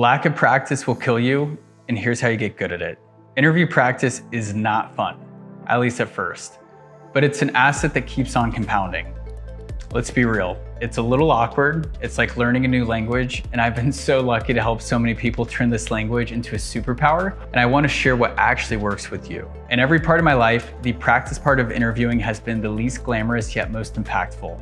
Lack of practice will kill you, and here's how you get good at it. Interview practice is not fun, at least at first, but it's an asset that keeps on compounding. Let's be real, it's a little awkward, it's like learning a new language, and I've been so lucky to help so many people turn this language into a superpower, and I want to share what actually works with you. In every part of my life, the practice part of interviewing has been the least glamorous yet most impactful.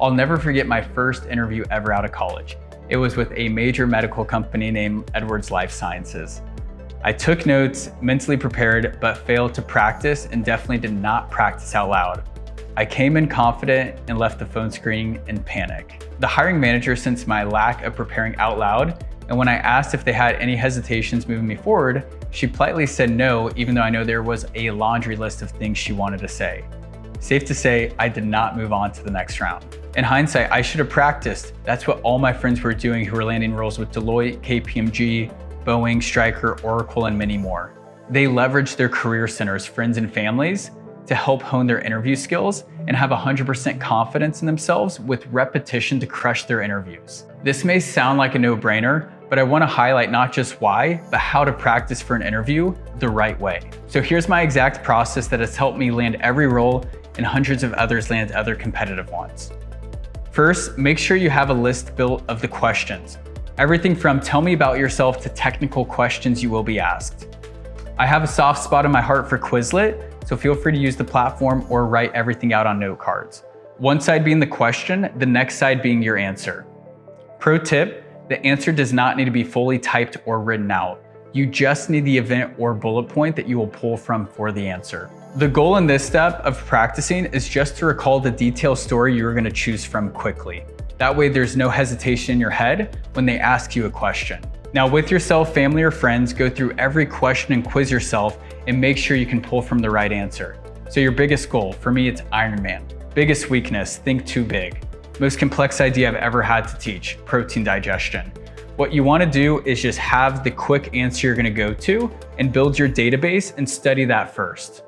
I'll never forget my first interview ever out of college. It was with a major medical company named Edwards Life Sciences. I took notes, mentally prepared, but failed to practice and definitely did not practice out loud. I came in confident and left the phone screening in panic. The hiring manager sensed my lack of preparing out loud, and when I asked if they had any hesitations moving me forward, she politely said no, even though I know there was a laundry list of things she wanted to say. Safe to say, I did not move on to the next round. In hindsight, I should have practiced. That's what all my friends were doing who were landing roles with Deloitte, KPMG, Boeing, Stryker, Oracle, and many more. They leveraged their career centers, friends, and families to help hone their interview skills and have 100% confidence in themselves with repetition to crush their interviews. This may sound like a no-brainer, but I want to highlight not just why, but how to practice for an interview the right way. So here's my exact process that has helped me land every role and hundreds of others land other competitive ones. First, make sure you have a list built of the questions. Everything from tell me about yourself to technical questions you will be asked. I have a soft spot in my heart for Quizlet, so feel free to use the platform or write everything out on note cards. One side being the question, the next side being your answer. Pro tip, the answer does not need to be fully typed or written out. You just need the event or bullet point that you will pull from for the answer. The goal in this step of practicing is just to recall the detailed story you're going to choose from quickly. That way there's no hesitation in your head when they ask you a question. Now with yourself, family, or friends, go through every question and quiz yourself and make sure you can pull from the right answer. So your biggest goal, for me it's Iron Man. Biggest weakness, think too big. Most complex idea I've ever had to teach, protein digestion. What you want to do is just have the quick answer you're going to go to and build your database and study that first.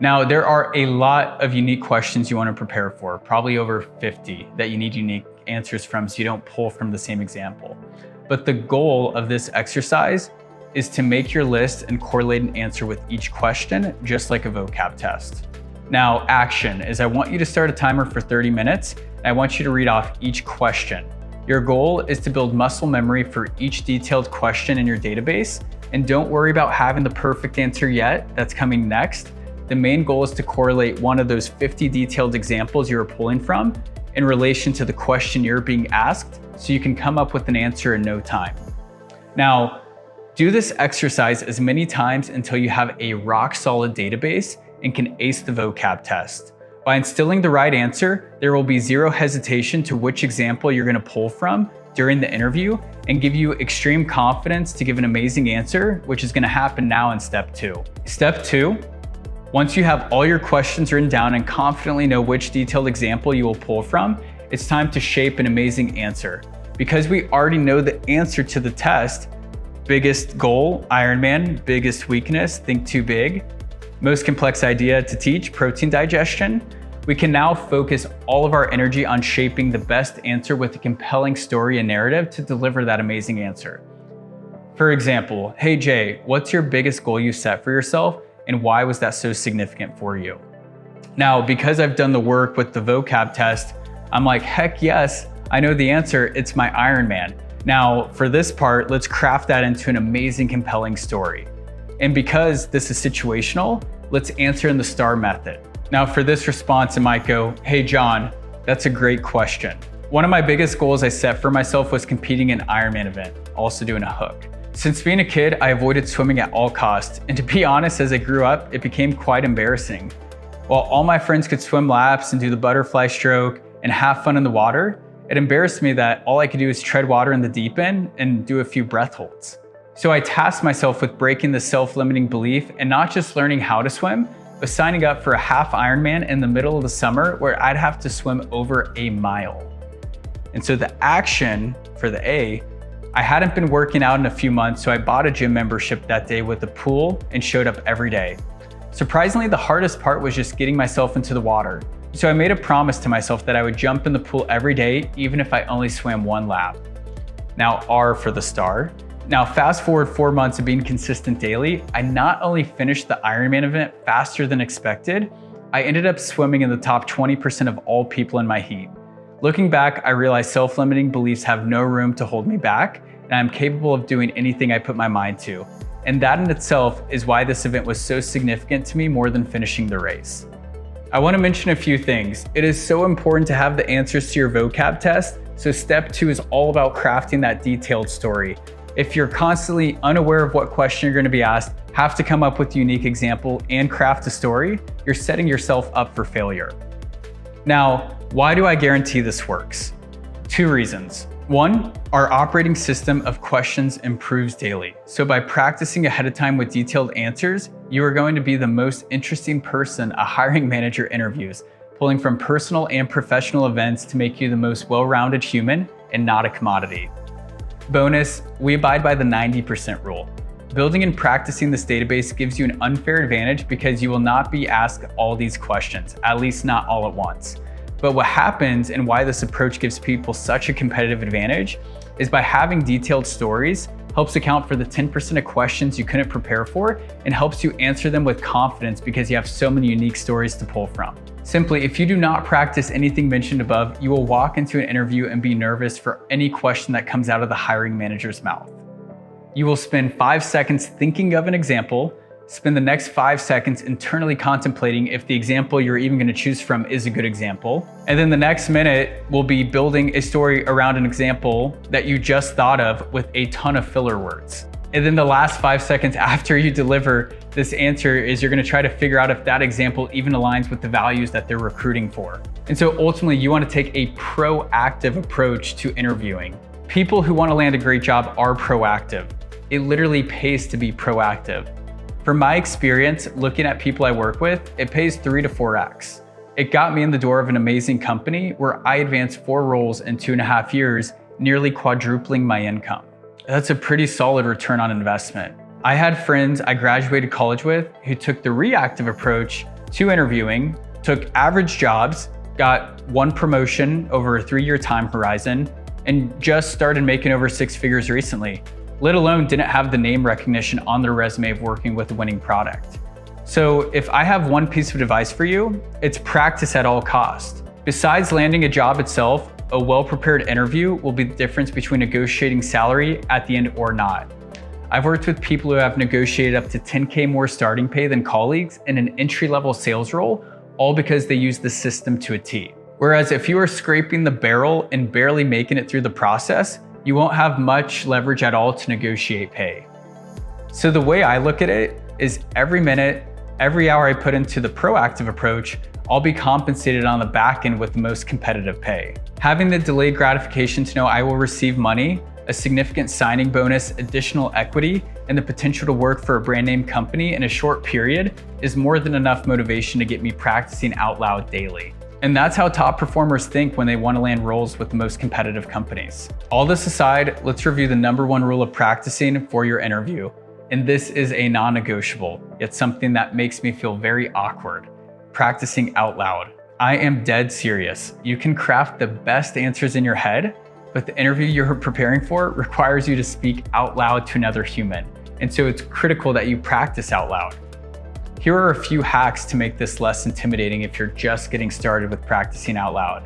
Now, there are a lot of unique questions you want to prepare for, probably over 50 that you need unique answers from so you don't pull from the same example. But the goal of this exercise is to make your list and correlate an answer with each question, just like a vocab test. Now, action is I want you to start a timer for 30 minutes, and I want you to read off each question. Your goal is to build muscle memory for each detailed question in your database, and don't worry about having the perfect answer yet, that's coming next. The main goal is to correlate one of those 50 detailed examples you're pulling from in relation to the question you're being asked so you can come up with an answer in no time. Now, do this exercise as many times until you have a rock solid database and can ace the vocab test. By instilling the right answer, there will be zero hesitation to which example you're going to pull from during the interview and give you extreme confidence to give an amazing answer, which is going to happen now in step 2. Step 2, once you have all your questions written down and confidently know which detailed example you will pull from, it's time to shape an amazing answer. Because we already know the answer to the test, biggest goal, Iron Man, biggest weakness, think too big, most complex idea to teach, protein digestion, we can now focus all of our energy on shaping the best answer with a compelling story and narrative to deliver that amazing answer. For example, hey Jay, what's your biggest goal you set for yourself? And why was that so significant for you? Now, because I've done the work with the vocab test, I'm like, heck yes, I know the answer, it's my Iron Man. Now, for this part, let's craft that into an amazing, compelling story. And because this is situational, let's answer in the STAR method. Now for this response, I might go, hey John, that's a great question. One of my biggest goals I set for myself was competing in an Ironman event, also doing a hook. Since being a kid, I avoided swimming at all costs, and to be honest, as I grew up, it became quite embarrassing. While all my friends could swim laps and do the butterfly stroke and have fun in the water, it embarrassed me that all I could do is tread water in the deep end and do a few breath holds. So I tasked myself with breaking the self-limiting belief and not just learning how to swim, but signing up for a half Ironman in the middle of the summer where I'd have to swim over a mile. And so the action for the A, I hadn't been working out in a few months, so I bought a gym membership that day with a pool and showed up every day. Surprisingly, the hardest part was just getting myself into the water. So I made a promise to myself that I would jump in the pool every day, even if I only swam one lap. Now R for the star. Now, fast forward 4 months of being consistent daily, I not only finished the Ironman event faster than expected, I ended up swimming in the top 20% of all people in my heat. Looking back, I realized self-limiting beliefs have no room to hold me back, and I'm capable of doing anything I put my mind to. And that in itself is why this event was so significant to me more than finishing the race. I want to mention a few things. It is so important to have the answers to your vocab test, so step 2 is all about crafting that detailed story. If you're constantly unaware of what question you're going to be asked, have to come up with a unique example and craft a story, you're setting yourself up for failure. Now, why do I guarantee this works? 2 reasons. 1, our operating system of questions improves daily. So by practicing ahead of time with detailed answers, you are going to be the most interesting person a hiring manager interviews, pulling from personal and professional events to make you the most well-rounded human and not a commodity. Bonus, we abide by the 90% rule. Building and practicing this database gives you an unfair advantage because you will not be asked all these questions, at least not all at once. But what happens and why this approach gives people such a competitive advantage is by having detailed stories helps account for the 10% of questions you couldn't prepare for and helps you answer them with confidence because you have so many unique stories to pull from. Simply, if you do not practice anything mentioned above, you will walk into an interview and be nervous for any question that comes out of the hiring manager's mouth. You will spend 5 seconds thinking of an example, spend the next 5 seconds internally contemplating if the example you're even going to choose from is a good example. And then the next minute will be building a story around an example that you just thought of with a ton of filler words. And then the last 5 seconds after you deliver this answer is you're going to try to figure out if that example even aligns with the values that they're recruiting for. And so ultimately you want to take a proactive approach to interviewing. People who want to land a great job are proactive. It literally pays to be proactive. From my experience, looking at people I work with, it pays 3 to 4x. It got me in the door of an amazing company where I advanced 4 roles in 2.5 years, nearly quadrupling my income. That's a pretty solid return on investment. I had friends I graduated college with who took the reactive approach to interviewing, took average jobs, got 1 promotion over a 3-year time horizon, and just started making over 6 figures recently, let alone didn't have the name recognition on their resume of working with a winning product. So if I have one piece of advice for you, it's practice at all costs. Besides landing a job itself, a well-prepared interview will be the difference between negotiating salary at the end or not. I've worked with people who have negotiated up to 10K more starting pay than colleagues in an entry-level sales role, all because they use the system to a T. Whereas if you are scraping the barrel and barely making it through the process, you won't have much leverage at all to negotiate pay. So the way I look at it is every minute, every hour I put into the proactive approach, I'll be compensated on the back end with the most competitive pay. Having the delayed gratification to know I will receive money, a significant signing bonus, additional equity, and the potential to work for a brand name company in a short period is more than enough motivation to get me practicing out loud daily. And that's how top performers think when they want to land roles with the most competitive companies. All this aside, let's review the #1 rule of practicing for your interview. And this is a non-negotiable, yet something that makes me feel very awkward. Practicing out loud. I am dead serious. You can craft the best answers in your head, but the interview you're preparing for requires you to speak out loud to another human. And so it's critical that you practice out loud. Here are a few hacks to make this less intimidating if you're just getting started with practicing out loud.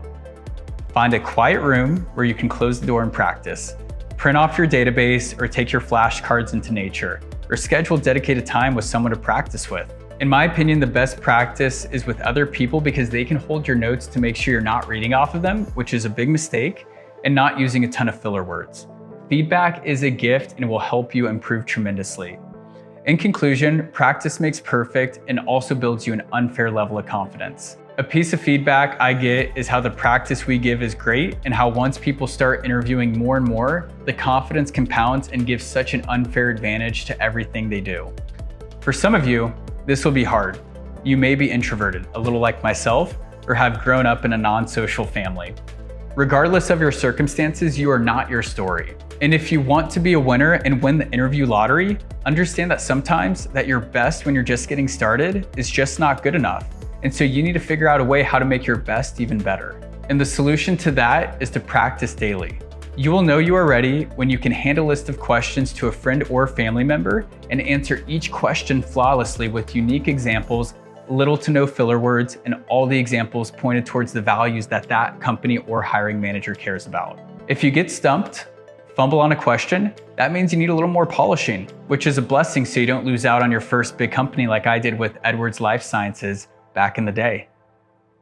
Find a quiet room where you can close the door and practice. Print off your database or take your flashcards into nature, or schedule dedicated time with someone to practice with. In my opinion, the best practice is with other people because they can hold your notes to make sure you're not reading off of them, which is a big mistake, and not using a ton of filler words. Feedback is a gift and will help you improve tremendously. In conclusion, practice makes perfect and also builds you an unfair level of confidence. A piece of feedback I get is how the practice we give is great and how once people start interviewing more and more, the confidence compounds and gives such an unfair advantage to everything they do. For some of you, this will be hard. You may be introverted, a little like myself, or have grown up in a non-social family. Regardless of your circumstances, you are not your story. And if you want to be a winner and win the interview lottery, understand that sometimes that your best when you're just getting started is just not good enough. And so you need to figure out a way how to make your best even better. And the solution to that is to practice daily. You will know you are ready when you can hand a list of questions to a friend or family member and answer each question flawlessly with unique examples, little to no filler words, and all the examples pointed towards the values that that company or hiring manager cares about. If you get stumped, fumble on a question, that means you need a little more polishing, which is a blessing so you don't lose out on your first big company like I did with Edwards Lifesciences back in the day.